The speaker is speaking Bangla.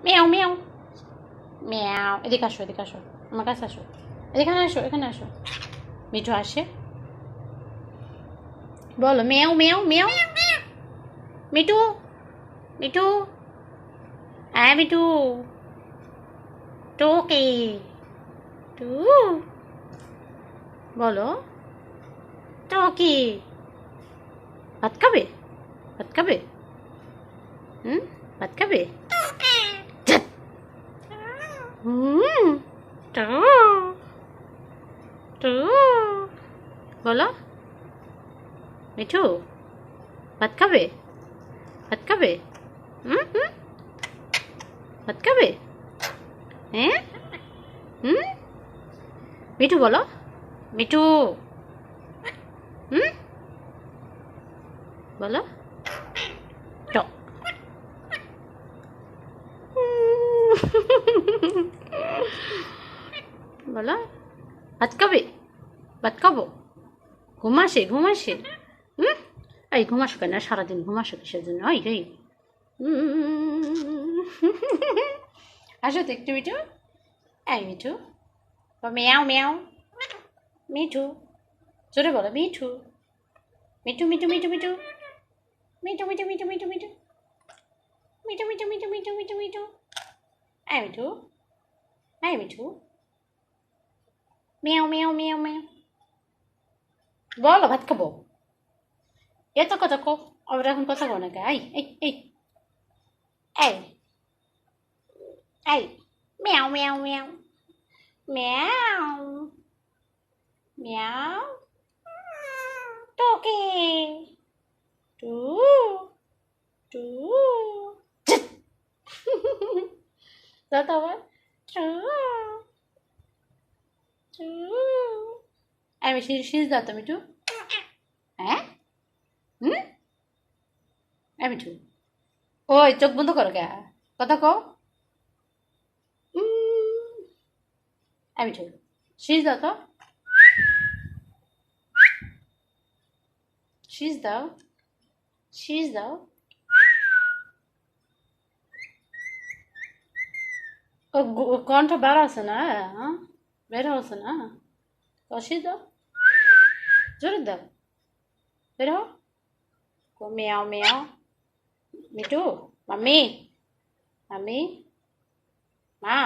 মিয়াও মিয়াও মিয়াও। এদিকে আসো, এদিকে আসো, আমার কাছে আসো, এখানে আসো, এখানে আসো। মিঠু আসে, বলো মিয়াও মিয়াও মিয়াও। মিঠু, মিঠু, হ্যাঁ মিঠু, টোকে টু, বলো টোকি। ভাত খাবে? ভাত খাবে? হুম, ভাত খাবে? ধ্যাৎ। হুম, টু টু, বলো মিঠু, ভাত খাবে? ভাত খাবে? হুম হুম, ভাত খাবে? হ্যাঁ, হুম, মিঠু বলো, মিঠু, হুম, বলো ট। বলো ভাত খাবে? ভাত খাবো? ঘুম আসে, ঘুম আসে? হুম, এই ঘুম আসো কেন? সারাদিন ঘুম আসো কিসের জন্য? ওই রে, আসো তো একটু মিঠু। এই মিঠু, মেয়াও মেয়াও। মিঠু, জোরে বলো মিঠু, মিঠু মিঠু মিঠু মিঠু মিঠু মিঠু মিঠু মিঠু মিঠু মিঠু মিঠু মিঠু মিঠু মিঠু মিঠু। এই মিঠু, এই মিঠু, মিয়াও মিয়াও মিয়াও মিয়াও। বলো ভাত খাবো? এত কথা কো, আবার এখন কথা কো না কে? এই এই এই এই এই, মিয়াও মিয়াও মিয়াও মিয়াও মিয়াও, টোকে টু টু, দাও তো আবার টু টু। আমি শীষ দাও তো মিঠু। হ্যাঁ, হুম, এই মিঠু, ওই চোখ বন্ধ করো কে? কথা কও। এই মিঠু, শীষ দাও তো, শীষ দাও, শীষ দাও। ও কণ্ঠ বার আছে না, হ্যাঁ বের হচ্ছে না, তো শীষ দাও, জোরে দাও, বের হও। মেয়াও মেয়াও। মিঠু, মাম্মি, মাম্মি, মা।